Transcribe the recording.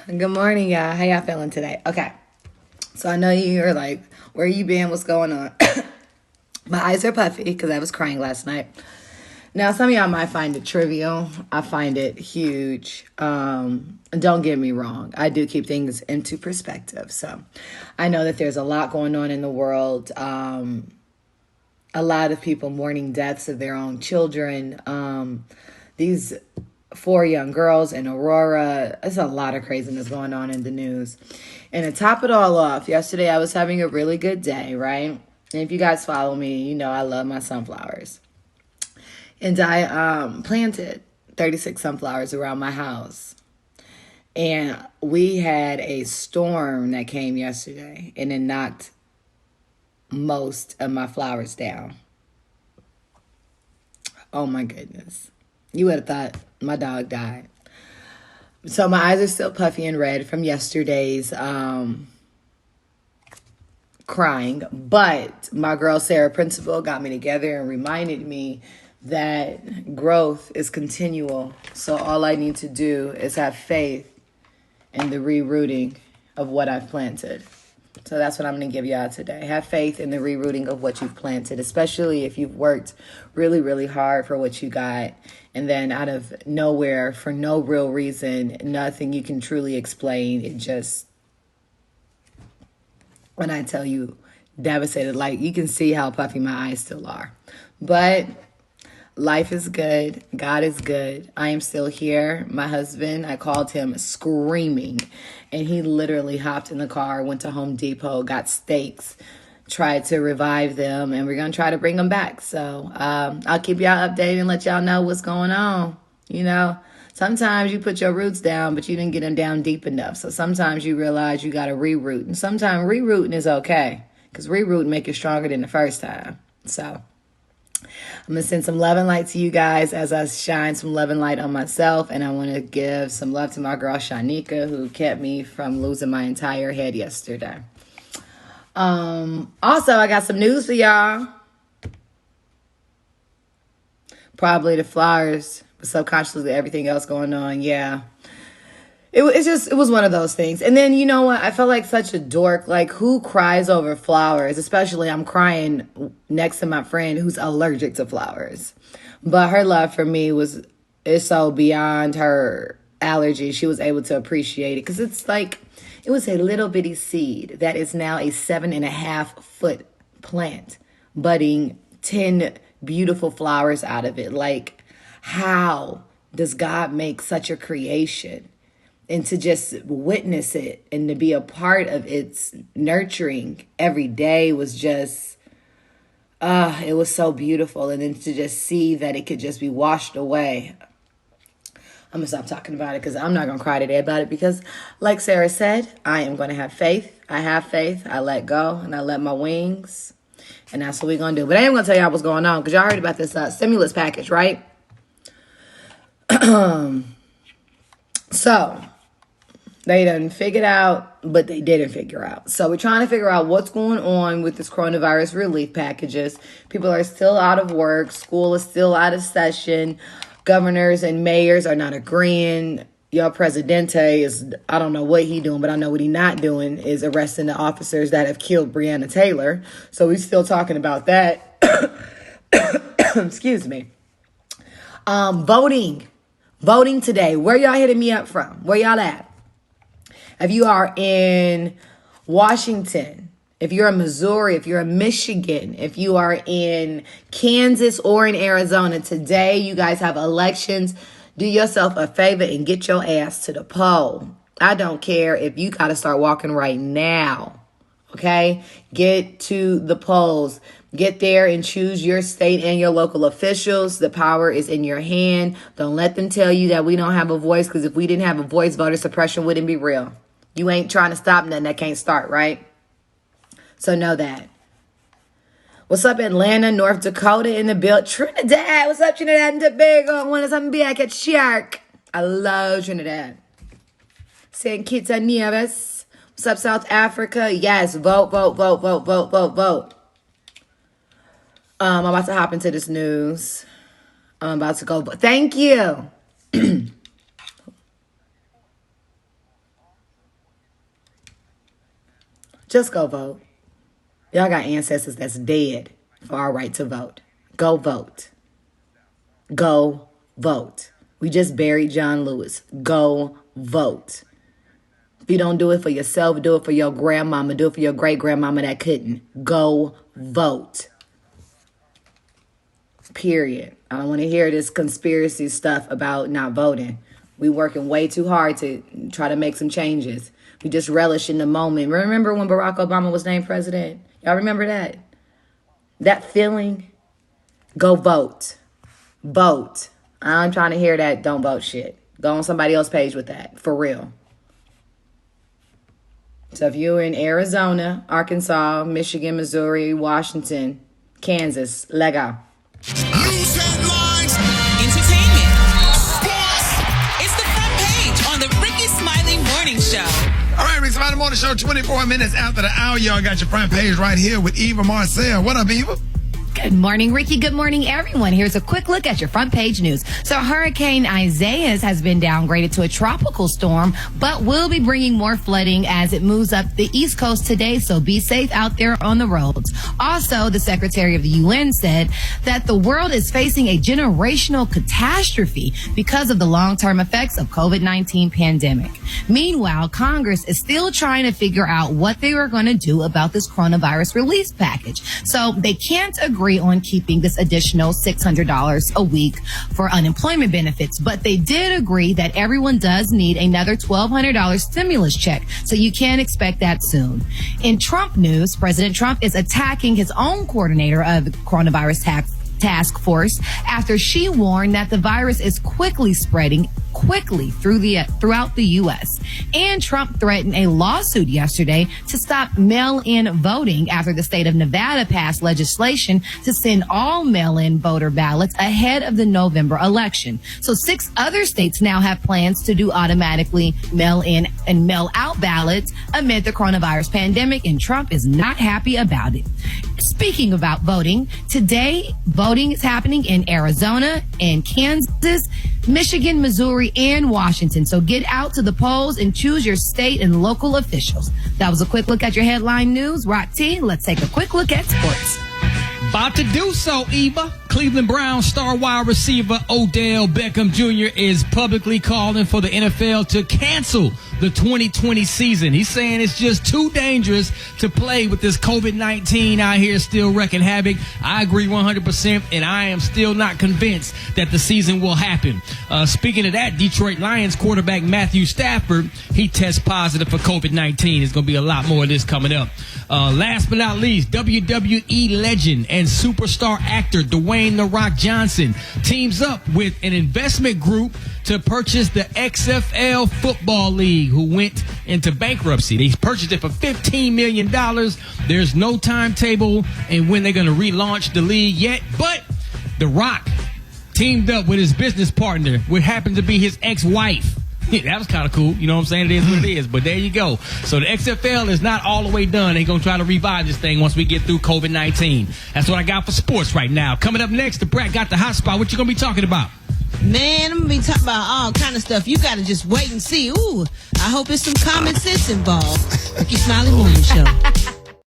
Good morning, y'all. How y'all feeling today? Okay. So I know you're like, where you been? What's going on? My eyes are puffy because I was crying last night. Now, some of y'all might find it trivial. I find it huge. Don't get me wrong. I do keep things into perspective. So I know that there's a lot going on in the world. A lot of people mourning deaths of their own children. These four young girls in Aurora. There's a lot of craziness going on in the news. And to top it all off, yesterday I was having a really good day, right? And if you guys follow me, you know I love my sunflowers. And I planted 36 sunflowers around my house. And we had a storm that came yesterday, and it knocked most of my flowers down. Oh my goodness. You would have thought my dog died. So my eyes are still puffy and red from yesterday's crying. But my girl Sarah Principal got me together and reminded me that growth is continual. So all I need to do is have faith in the rerooting of what I've planted. So that's what I'm going to give y'all today. Have faith in the rerooting of what you've planted, especially if you've worked really, really hard for what you got. And then out of nowhere, for no real reason, nothing you can truly explain. It just, when I tell you, devastated. Like, you can see how puffy my eyes still are. But life is good. God is good. I am still here. My husband, I called him screaming, and he literally hopped in the car, went to Home Depot, got steaks, tried to revive them, and we're going to try to bring them back. So I'll keep y'all updated and let y'all know what's going on. You know, sometimes you put your roots down, but you didn't get them down deep enough. So sometimes you realize you got to reroot. And sometimes rerooting is okay, because rerooting make you stronger than the first time. So I'm going to send some love and light to you guys as I shine some love and light on myself. And I want to give some love to my girl, Shanika, who kept me from losing my entire head yesterday. Also, I got some news for y'all. Probably the flowers, but subconsciously everything else going on. Yeah. It was one of those things. And then, you know what? I felt like such a dork. Like, who cries over flowers? Especially, I'm crying next to my friend who's allergic to flowers. But her love for me is so beyond her allergy. She was able to appreciate it. Because it's like, it was a little bitty seed that is now a 7.5-foot plant, budding 10 beautiful flowers out of it. Like, how does God make such a creation? And to just witness it and to be a part of its nurturing every day was just, it was so beautiful. And then to just see that it could just be washed away. I'm going to stop talking about it because I'm not going to cry today about it because, like Sarah said, I am going to have faith. I have faith. I let go and I let my wings. And that's what we're going to do. But I am going to tell y'all what's going on because y'all heard about this stimulus package, right? So they done figured out, but they didn't figure out. So we're trying to figure out what's going on with this coronavirus relief packages. People are still out of work. School is still out of session. Governors and mayors are not agreeing. Your presidente is, I don't know what he doing, but I know what he not doing is arresting the officers that have killed Breonna Taylor. So we're still talking about that. Excuse me. Voting today. Where y'all hitting me up from? Where y'all at? If you are in Washington, if you're in Missouri, if you're in Michigan, if you are in Kansas or in Arizona, today you guys have elections. Do yourself a favor and get your ass to the poll. I don't care if you got to start walking right now. Okay? Get to the polls. Get there and choose your state and your local officials. The power is in your hand. Don't let them tell you that we don't have a voice, because if we didn't have a voice, voter suppression wouldn't be real. You ain't trying to stop nothing that can't start, right? So know that. What's up, Atlanta, North Dakota in the build? Trinidad. What's up, Trinidad and Tobago? Want something back at Shark? I love Trinidad. St. Kitts and Nevis. What's up, South Africa? Yes, vote, vote, vote, vote, vote, vote, vote. I'm about to hop into this news. I'm about to go. Thank you. Just go vote. Y'all got ancestors that's dead for our right to vote. Go vote. Go vote. We just buried John Lewis. Go vote. If you don't do it for yourself, do it for your grandmama. Do it for your great-grandmama that couldn't. Go vote. Period. I don't want to hear this conspiracy stuff about not voting. We working way too hard to try to make some changes. We just relish in the moment. Remember when Barack Obama was named president? Y'all remember that? That feeling? Go vote. Vote. I'm trying to hear that don't vote shit. Go on somebody else's page with that. For real. So if you're in Arizona, Arkansas, Michigan, Missouri, Washington, Kansas, Lego. News headlines, entertainment, sports. It's the front page on the Ricky Smiley Morning Show. All right, Ricky Smiley Morning Show, 24 minutes after the hour. Y'all got your front page right here with Eva Marcille. What up, Eva? Good morning, Ricky. Good morning, everyone. Here's a quick look at your front page news. So Hurricane Isaias has been downgraded to a tropical storm, but will be bringing more flooding as it moves up the East Coast today. So be safe out there on the roads. Also, the Secretary of the UN said that the world is facing a generational catastrophe because of the long-term effects of COVID-19 pandemic. Meanwhile, Congress is still trying to figure out what they were going to do about this coronavirus relief package. So they can't agree on keeping this additional $600 a week for unemployment benefits. But they did agree that everyone does need another $1,200 stimulus check. So you can expect that soon. In Trump news, President Trump is attacking his own coordinator of the coronavirus task force after she warned that the virus is quickly spreading throughout the U.S. And Trump threatened a lawsuit yesterday to stop mail-in voting after the state of Nevada passed legislation to send all mail-in voter ballots ahead of the November election. So 6 other states now have plans to do automatically mail-in and mail-out ballots amid the coronavirus pandemic, and Trump is not happy about it. Speaking about voting, today voting is happening in Arizona and Kansas, Michigan, Missouri, and Washington. So get out to the polls and choose your state and local officials. That was a quick look at your headline news. Rock T, let's take a quick look at sports. About to do so, Eva. Cleveland Browns star wide receiver Odell Beckham Jr. is publicly calling for the NFL to cancel the 2020 season. He's saying it's just too dangerous to play with this COVID-19 out here still wreaking havoc. I agree 100%, and I am still not convinced that the season will happen. Speaking of that, Detroit Lions quarterback Matthew Stafford, he tests positive for COVID-19. There's going to be a lot more of this coming up. Last but not least, WWE legend and superstar actor Dwayne "The Rock" Johnson teams up with an investment group to purchase the XFL Football League, who went into bankruptcy. They purchased it for $15 million. There's no timetable and when they're going to relaunch the league yet, but The Rock teamed up with his business partner, which happened to be his ex-wife. Yeah, that was kind of cool. You know what I'm saying? It is what it is. But there you go. So the XFL is not all the way done. They're going to try to revive this thing once we get through COVID-19. That's what I got for sports right now. Coming up next, the Brat got the hot spot. What you going to be talking about? Man, I'm going to be talking about all kind of stuff. You got to just wait and see. Ooh, I hope there's some common sense involved. Ricky Smiley Morning Show.